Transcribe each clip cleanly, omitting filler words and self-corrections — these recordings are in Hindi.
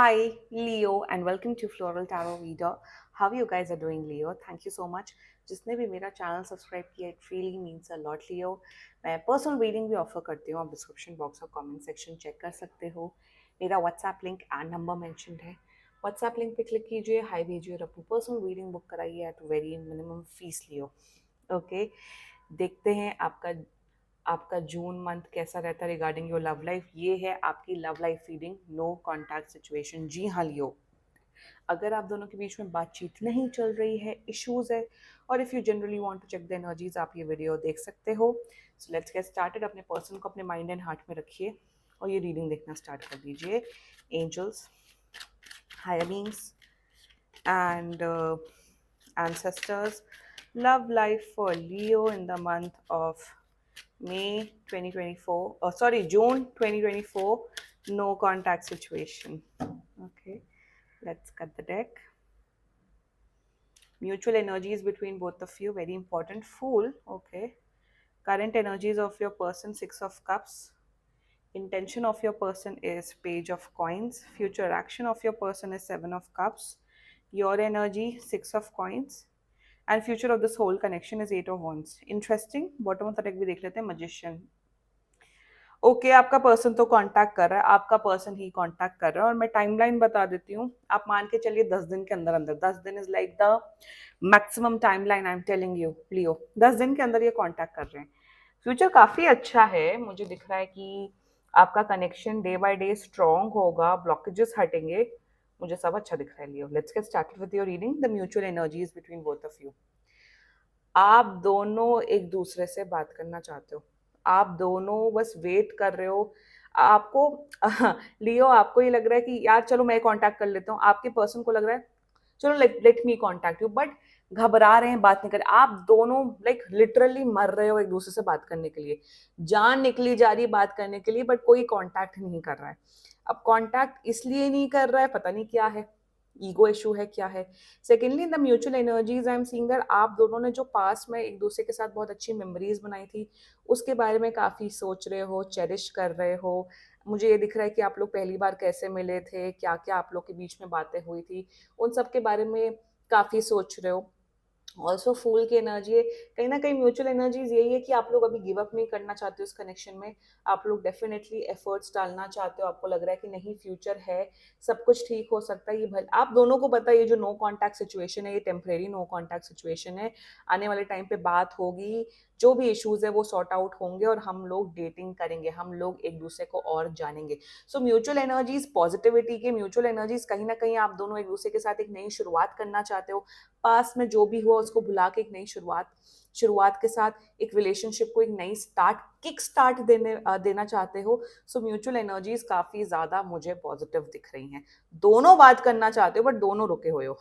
Hi, Leo, and welcome to Floral Tarot Reader. How you guys are doing, Leo? Thank you so much. जिसने भी मेरा चैनल सब्सक्राइब किया, it really means a lot, Leo. मैं पर्सनल रीडिंग भी ऑफर करती हूँ, आप डिस्क्रिप्शन बॉक्स और कमेंट सेक्शन चेक कर सकते हो. मेरा WhatsApp link and number mention है. व्हाट्सएप लिंक पे क्लिक कीजिए, हाई भेजिए और अपनी पर्सनल रीडिंग बुक कराइए at very minimum fees, Leo. Okay, देखते हैं आपका आपका जून मंथ कैसा रहता है रिगार्डिंग योर लव लाइफ. ये है आपकी love life reading, no contact situation. जी हाँ लियो, अगर आप दोनों के बीच में बातचीत नहीं चल रही है, इश्यूज है, और if you generally want to check the energies, आप ये वीडियो देख सकते हो. So let's get started. अपने पर्सन को अपने माइंड एंड हार्ट में रखिए और ये रीडिंग देखना स्टार्ट कर दीजिए. Angels, higher beings and ancestors, love life for Leo in the month of May 2024, sorry, June 2024, no contact situation. Okay, let's cut the deck. Mutual energies between both of you, very important. Fool, okay. Current energies of your person, Six of Cups. Intention of your person is Page of Coins. Future action of your person is Seven of Cups. Your energy, Six of Coins. And future of this whole connection is eight of wands. Interesting. Bottom of the deck भी देख लेते हैं. मजिशियन. ओके, आपका पर्सन तो कांटेक्ट कर रहा है, आपका पर्सन ही कांटेक्ट कर रहा है, और मैं टाइमलाइन बता देती हूँ. आप मान के चलिए 10 दिन के अंदर अंदर. 10 दिन is like the maximum timeline I am telling you, Leo. 10 दिन के अंदर ये कांटेक्ट कर रहे हैं. फ्यूचर काफी अच्छा है. मुझे दिख रहा है कि आपका connection day by day strong होगा, ब्लॉकेजेस हटेंगे. मुझे सब अच्छा दिख रहा है, Leo. Let's get started with your reading. The mutual energies between both of you. आप दोनों एक दूसरे से बात करना चाहते हो. आप दोनों बस वेट कर रहे हो. आपको लियो, आपको ये लग रहा है कि यार चलो मैं कांटेक्ट कर लेता हूँ. आपके पर्सन को लग रहा है चलो let me contact you, but घबरा रहे हैं, बात नहीं कर रहे. आप दोनों लाइक लिटरली मर रहे हो एक दूसरे से बात करने के लिए. जान निकली जा रही है बात करने के लिए, बट कोई कांटेक्ट नहीं कर रहा है. अब कांटेक्ट इसलिए नहीं कर रहा है, पता नहीं क्या है, ईगो इशू है, क्या है. Secondly, in the mutual energies I am seeing that आप दोनों ने जो पास में एक दूसरे के साथ बहुत अच्छी मेमोरीज बनाई थी, उसके बारे में काफ़ी सोच रहे हो, चेरिश कर रहे हो. मुझे ये दिख रहा है कि आप लोग पहली बार कैसे मिले थे, क्या क्या आप लोग के बीच में बातें हुई थी, उन सब के बारे में काफ़ी सोच रहे हो. ऑल्सो फूल की एनर्जी है. कहीं ना कहीं म्यूचुअल एनर्जीज यही है कि आप लोग अभी गिव अप नहीं करना चाहते हो उस कनेक्शन में. आप लोग डेफिनेटली एफर्ट्स डालना चाहते हो. आपको लग रहा है कि नहीं, फ्यूचर है, सब कुछ ठीक हो सकता है. ये भले आप दोनों को पता है ये जो नो कॉन्टैक्ट सिचुएशन है, ये टेम्परेरी नो कॉन्टैक्ट सिचुएशन है. आने वाले टाइम पे बात होगी, जो भी इश्यूज है वो सॉर्ट आउट होंगे, और हम लोग डेटिंग करेंगे, हम लोग एक दूसरे को और जानेंगे. सो म्यूचुअल एनर्जीज पॉजिटिविटी के. म्यूचुअल एनर्जीज कहीं ना कहीं आप दोनों एक दूसरे के साथ एक नई शुरुआत करना चाहते हो. पास्ट में जो भी हुआ उसको भुला के एक नई शुरुआत शुरुआत के साथ एक रिलेशनशिप को एक नई स्टार्ट, किक स्टार्ट देना चाहते हो. सो म्यूचुअल एनर्जीज काफी ज्यादा मुझे पॉजिटिव दिख रही हैं. दोनों बात करना चाहते हो, बट दोनों रुके हुए हो.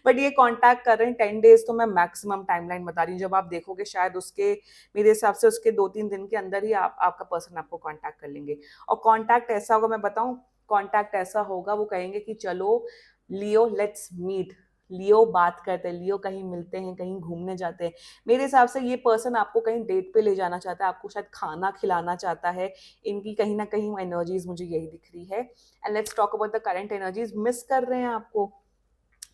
बट ये कांटेक्ट कर रहे हैं. 10 डेज तो मैं मैक्सिमम टाइमलाइन बता रही हूँ. जब आप देखोगे शायद उसके, मेरे हिसाब से उसके 2-3 दिन के अंदर ही आपका पर्सन आपको कांटेक्ट कर लेंगे. और कांटेक्ट ऐसा होगा, मैं बताऊं, कांटेक्ट ऐसा होगा, वो कहेंगे कि चलो लियो लेट्स मीट. लियो बात करते हैं, लियो कहीं मिलते हैं, कहीं घूमने जाते हैं. मेरे हिसाब से ये पर्सन आपको कहीं डेट पे ले जाना चाहता है, आपको शायद खाना खिलाना चाहता है. इनकी कहीं ना कहीं एनर्जीज मुझे यही दिख रही है. And let's talk about the current energies. Miss कर रहे हैं आपको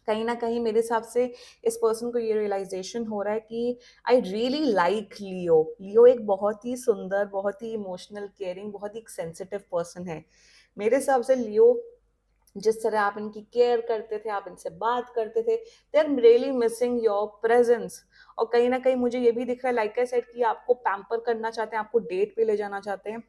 कहीं ना कहीं. मेरे हिसाब से इस पर्सन को ये रियलाइजेशन हो रहा है कि आई रियली लाइक लियो. लियो एक बहुत ही सुंदर, बहुत ही इमोशनल, केयरिंग, बहुत ही सेंसिटिव पर्सन है. मेरे हिसाब से लियो, जिस तरह आप इनकी केयर करते थे, आप इनसे बात करते थे, they are really missing your presence. और कहीं ना कहीं मुझे ये भी दिख रहा है, लाइक आई सेड, कि आपको पैम्पर करना चाहते हैं, आपको डेट पे ले जाना चाहते हैं.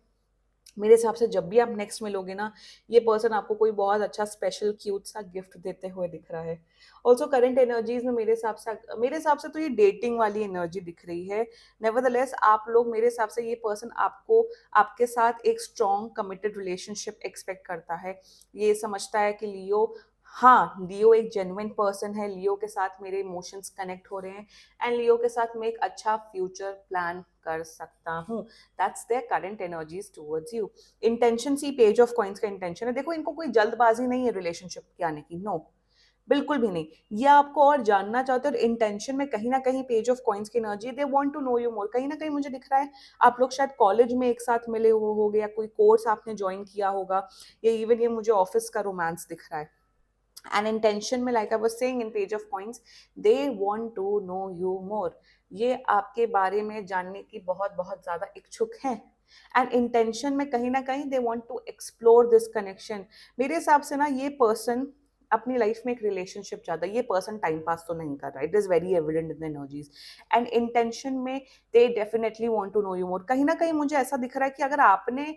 मेरे हिसाब से जब भी आप नेक्स्ट मिलोगे ना, ये पर्सन आपको कोई बहुत अच्छा स्पेशल क्यूट सा गिफ्ट देते हुए दिख रहा है. ऑल्सो करंट एनर्जीज में मेरे हिसाब से तो ये डेटिंग वाली एनर्जी दिख रही है. नेवरदलेस आप लोग, मेरे हिसाब से ये पर्सन आपको, आपके साथ एक स्ट्रॉन्ग कमिटेड रिलेशनशिप एक्सपेक्ट करता है. ये समझता है कि लियो, हाँ, लियो एक जेन्युइन पर्सन है, लियो के साथ मेरे इमोशंस कनेक्ट हो रहे हैं, एंड लियो के साथ मैं एक अच्छा फ्यूचर प्लान कर सकता हूँ. That's their current energies towards you. Intention see page of coins का इंटेंशन है. देखो, इनको कोई जल्दबाजी नहीं है रिलेशनशिप के आने की. नो, बिल्कुल भी नहीं। ये आपको और जानना चाहते हो, और इंटेंशन में कहीं ना कहीं पेज ऑफ कॉइंस की energy, they want to know you more. कहीं ना कहीं मुझे दिख रहा है आप लोग शायद कॉलेज में एक साथ मिले होगे, या कोई कोर्स आपने ज्वाइन किया होगा, या इवन ये मुझे ऑफिस का रोमांस दिख रहा है। एंड इंटेंशन में, like I was saying in page of coins, they want to know you more. ये आपके बारे में जानने की बहुत बहुत ज्यादा इच्छुक हैं। एंड इंटेंशन में कहीं ना कहीं they want to explore this connection. मेरे हिसाब से ना ये पर्सन अपनी लाइफ में एक रिलेशनशिप चाहता है। ये पर्सन टाइम पास तो नहीं कर रहा है, it is very evident in the energies. And intention में they definitely want to know you more. कहीं ना कहीं मुझे ऐसा दिख रहा है कि अगर आपने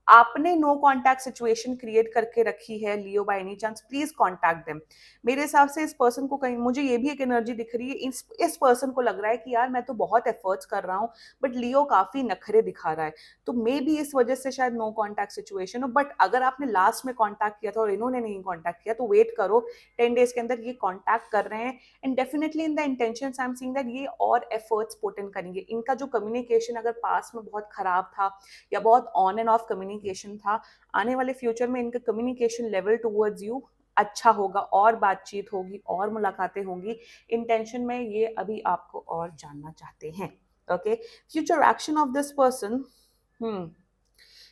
आपने नो कांटेक्ट सिचुएशन क्रिएट करके रखी है Leo, by any chance please contact them. मेरे हिसाब से इस पर्सन को कहीं, मुझे ये भी एक एनर्जी दिख रही है, इस पर्सन को लग रहा है कि यार मैं तो बहुत एफर्ट्स कर रहा हूँ, बट लियो काफी नखरे दिखा रहा है। तो मे बी इस वजह से शायद नो कांटेक्ट सिचुएशन हो। बट अगर आपने लास्ट में कांटेक्ट किया था और इन्होंने नहीं कांटेक्ट किया, तो वेट करो, 10 डेज के अंदर ये कांटेक्ट कर रहे हैं। And definitely in the intention I am seeing that ये और एफर्ट्स पुट इन करेंगे। इनका जो कम्युनिकेशन अगर पास में बहुत खराब था, या बहुत ऑन एंड ऑफ कम्युनिकेशन था, आने वाले फ्यूचर में इनका कम्युनिकेशन लेवल टूवर्ड्स यू अच्छा होगा, और बातचीत होगी, और मुलाकातें होंगी। इंटेंशन में ये अभी आपको और जानना चाहते हैं। Okay, future action of this person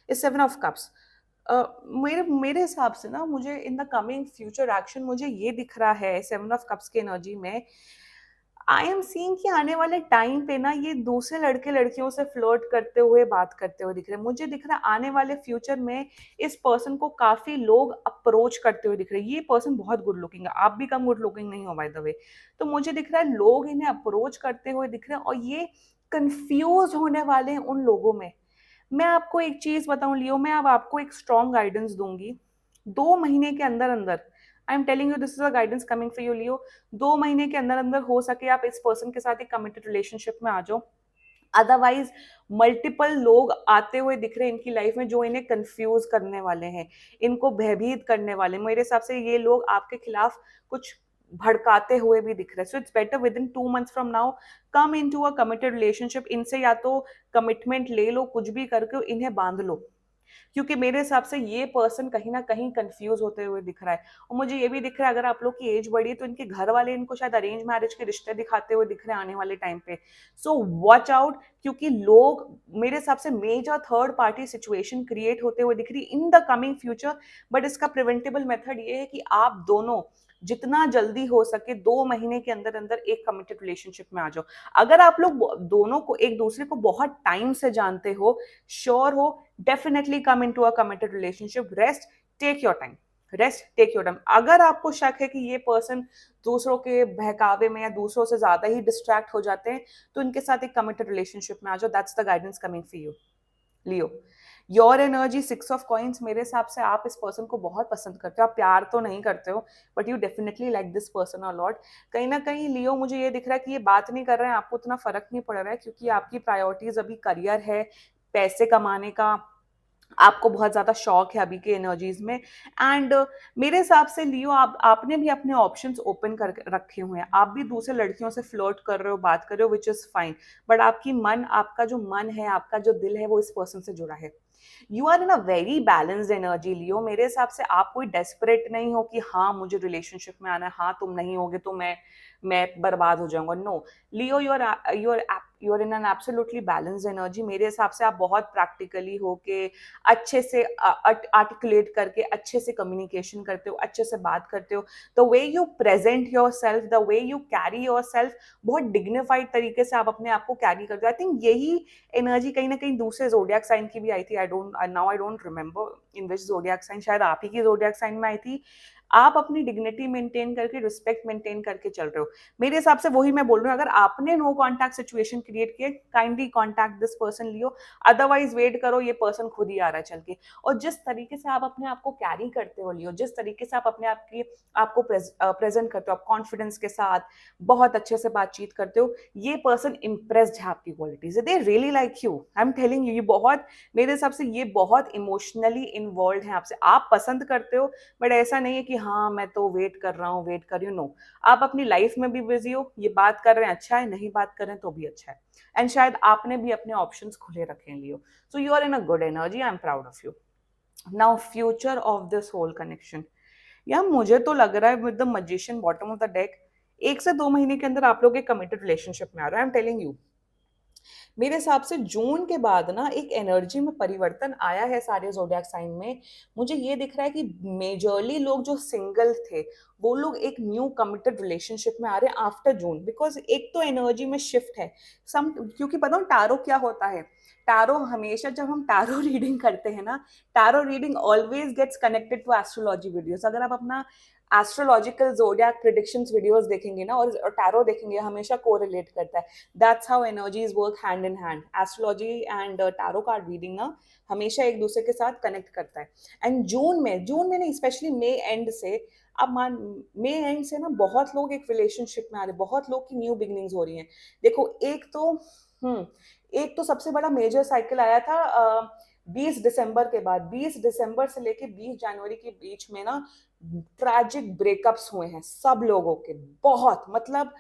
is 7 of cups. मेरे मेरे हिसाब से ना, मुझे इन द कमिंग फ्यूचर एक्शन मुझे ये दिख रहा है 7 ऑफ कप्स की एनर्जी में, आई एम सीइंग कि आने वाले टाइम पे ना ये दूसरे लड़के लड़कियों से फ्लर्ट करते हुए, बात करते हुए दिख रहे हैं। मुझे दिख रहा है आने वाले फ्यूचर में इस पर्सन को काफी लोग अप्रोच करते हुए दिख रहे हैं। ये पर्सन बहुत गुड लुकिंग है, आप भी कम गुड लुकिंग नहीं हो बाय द वे। तो मुझे दिख रहा है लोग इन्हें अप्रोच करते हुए दिख रहे हैं, और ये कंफ्यूज होने वाले हैं उन लोगों में। मैं आपको एक चीज बताऊं लियो, मैं अब आपको एक स्ट्रॉन्ग गाइडेंस दूंगी। 2 महीने के अंदर अंदर, I am telling you this is a guidance coming for you Leo, 2 महीने के अंदर अंदर हो सके आप इस पर्सन के साथ एक कमिटेड रिलेशनशिप में आ जाओ। अदरवाइज मल्टीपल लोग आते हुए दिख रहे हैं इनकी लाइफ में, जो इन्हें कंफ्यूज करने वाले हैं, इनको भयभीत करने वाले। मेरे हिसाब से ये लोग आपके खिलाफ कुछ भड़काते हुए भी दिख रहे हैं। So it's better within 2 months from now come into a committed relationship. इनसे या तो कमिटमेंट ले लो, कुछ भी करके इन्हें बांध लो, क्योंकि मेरे हिसाब से ये पर्सन कहीं ना कहीं कंफ्यूज होते हुए दिख रहा है। और मुझे ये भी दिख रहा है अगर आप लोग की एज बढ़ी है, तो इनके घर वाले इनको शायद अरेंज मैरिज के रिश्ते दिखाते हुए दिख रहे हैं आने वाले टाइम पे। सो वॉच आउट, क्योंकि लोग मेरे हिसाब से major third party situation create होते हुए दिख रही in the coming future. But इसका प्रिवेंटेबल मेथड ये है कि आप दोनों जितना जल्दी हो सके 2 महीने के अंदर अंदर एक कमिटेड रिलेशनशिप में आ जाओ। अगर आप लोग दोनों को एक दूसरे को बहुत टाइम से जानते हो, श्योर हो, definitely come into a committed relationship. Rest, take your time, rest take your time. अगर आपको शक है कि ये पर्सन दूसरों के बहकावे में या दूसरों से ज्यादा ही डिस्ट्रैक्ट हो जाते हैं, तो इनके साथ एक कमिटेड रिलेशनशिप में आ जाओ। That's the guidance coming for you Leo. Your energy 6 of coins, मेरे हिसाब से आप इस पर्सन को बहुत पसंद करते हो। आप प्यार तो नहीं करते हो, but you definitely like this person a lot. कहीं ना कहीं लियो मुझे ये दिख रहा है कि ये बात नहीं कर रहे हैं, आपको उतना फर्क नहीं पड़ रहा है, क्योंकि आपकी प्रायोरिटीज अभी करियर है, पैसे कमाने का आपको बहुत ज्यादा शौक है अभी के एनर्जीज में। एंड मेरे हिसाब से लियो, आपने भी अपने ऑप्शंस ओपन कर रखे हुए हैं। आप भी दूसरे लड़कियों से फ्लर्ट कर रहे हो, बात कर रहे हो, विच इज फाइन। बट आपका जो मन है, आपका जो दिल है, वो इस पर्सन से जुड़ा है। You are in a very balanced energy Leo. मेरे हिसाब से आप कोई डेस्परेट नहीं हो कि हाँ मुझे रिलेशनशिप में आना है, हाँ तुम नहीं होगे तो मैं बर्बाद हो जाऊंगा। No Leo, you are in an absolutely balanced energy. मेरे हिसाब से आप बहुत प्रैक्टिकली होके, अच्छे से आर्टिकुलेट करके, अच्छे से कम्युनिकेशन करते हो, अच्छे से बात करते हो। The way you present your self, the way you carry your self, बहुत डिग्निफाइड तरीके से आप अपने आप को कैरी करते हो। आई थिंक यही एनर्जी कहीं ना कहीं दूसरे जोडियाक साइन की भी आई थी। I don't remember in which zodiac sign, शायद आप ही की जोडियाक साइन में आई थी। आप अपनी डिग्निटी मेंटेन करके, रिस्पेक्ट मेंटेन करके चल रहे हो। मेरे हिसाब से वही मैं बोल रही हूँ, अगर आपने नो कांटेक्ट सिचुएशन क्रिएट किए, kindly contact this person Leo. Otherwise wait करो, ये पर्सन खुद ही आ रहा है चल के। और जिस तरीके से आप अपने आप को कैरी करते हो लियो, जिस तरीके से आप अपने आप की आपको प्रेजेंट करते हो, आप कॉन्फिडेंस के साथ बहुत अच्छे से बातचीत करते हो, ये पर्सन इंप्रेस्ड है आपकी क्वालिटी से। They really like you, I am telling you. ये बहुत, मेरे हिसाब से ये बहुत इमोशनली इन्वॉल्व है आपसे। आप पसंद करते हो, बट ऐसा नहीं है कि हाँ मैं तो वेट कर रहा हूँ, वेट कर रही हूँ। नो, आप अपनी लाइफ में भी बिजी हो, ये बात कर रहे हैं अच्छा है, नहीं बात कर रहे हैं तो भी अच्छा है। एंड शायद आपने भी अपने ऑप्शंस खुले रखे हैं Leo. So you are in a good energy, I am proud of you. Now future of this whole connection, या मुझे तो लग रहा है with the magician bottom of the deck 1 से 2 महीने के अंदर आप लोग एक कमिटेड रिलेशनशिप में आ रहे हो। आई एम टेलिंग यू, मेरे हिसाब से जून के बाद ना एक एनर्जी में परिवर्तन आया है सारे जोडियाक साइन में। मुझे ये दिख रहा है कि मेजरली लोग जो सिंगल थे वो लोग एक न्यू कमिटेड रिलेशनशिप में आ रहे हैं आफ्टर जून, बिकॉज एक तो एनर्जी में शिफ्ट है सम, क्योंकि पता हो टारो क्या होता है। टारो हमेशा जब हम टारो रीडिंग करते हैं ना, tarot reading always gets connected to astrology videos. अगर आप अपना एस्ट्रोलॉजिकल जोडियाक प्रिडिक्शंस वीडियोस देखेंगे ना और टैरो देखेंगे, हमेशा कोरिलेट करता है। That's how energies work hand in hand. Astrology and tarot card reading ना हमेशा एक दूसरे के साथ कनेक्ट करता है। एंड जून में नहीं, स्पेशली मई एंड से, अब मान मई एंड से ना बहुत लोग एक रिलेशनशिप में आ रहे हैं, बहुत लोग की न्यू बिगनिंग्स हो रही हैं। देखो एक तो सबसे बड़ा मेजर साइकिल आया था 20 दिसंबर के बाद। 20 दिसंबर से लेके 20 जनवरी के बीच में ना ट्रैजिक ब्रेकअप्स हुए हैं सब लोगों के, बहुत मतलब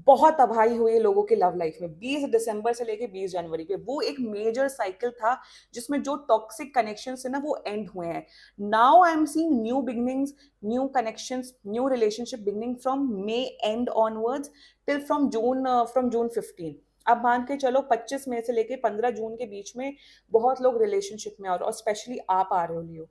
बहुत तबाही हुई है लोगों की लव लाइफ में। 20 दिसंबर से लेके 20 जनवरी पे वो एक मेजर साइकिल था जिसमें जो टॉक्सिक कनेक्शन है ना वो एंड हुए हैं। Now I am seeing new beginnings, new connections, new relationship beginning from May and onwards till from June 15। अब मान के चलो 25 मई से लेके 15 जून के बीच में बहुत लोग रिलेशनशिप में और स्पेशली आप आ रहे हो लियो।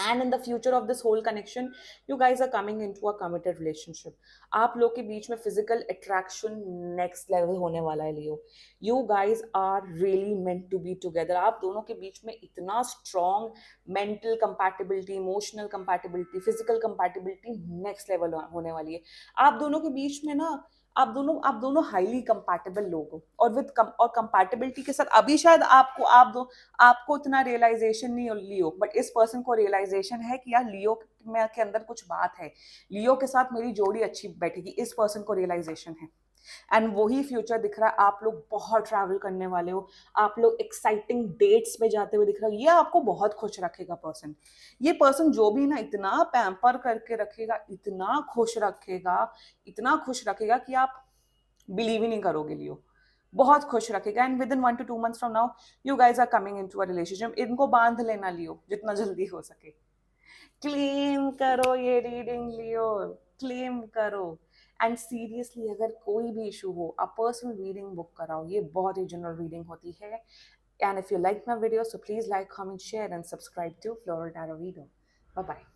and in the future of this whole connection you guys are coming into a committed relationship। आप लोग के बीच में physical attraction next level होने वाला है लियो। you guys are really meant to be together। आप दोनों के बीच में इतना strong mental compatibility, emotional compatibility, physical compatibility next level होने वाली है। आप दोनों के बीच में ना आप दोनों हाईली कंपैटिबल लोग हो और और कंपैटिबिलिटी के साथ अभी शायद आपको उतना रियलाइजेशन नहीं हो लियो, बट इस पर्सन को रियलाइजेशन है कि यार लियो में के अंदर कुछ बात है, लियो के साथ मेरी जोड़ी अच्छी बैठेगी, इस पर्सन को रियलाइजेशन है। एंड वही फ्यूचर दिख रहा है। आप लोग बहुत ट्रैवल करने वाले हो, आप लोग एक्साइटिंग डेट्स पे जाते हुए दिख रहा है। ये आपको बहुत खुश रखेगा पर्सन। ये पर्सन जो भी ना इतना पैम्पर करके रखेगा, इतना खुश रखेगा, इतना खुश रखेगा कि आप बिलीव ही नहीं करोगे लियो। बहुत खुश रखेगा। And within 1 to 2 months from now you guys are coming into a relationship. इनको बांध लेना लियो जितना जल्दी हो सके। क्लेम करो ये रीडिंग लियो, क्लेम करो। एंड सीरियसली अगर कोई भी इशू हो, अ पर्सनल रीडिंग बुक कराओ, ये बहुत ही जनरल रीडिंग होती है। And if you like my video so please like, comment, share and subscribe to floral tarot reader. Bye bye.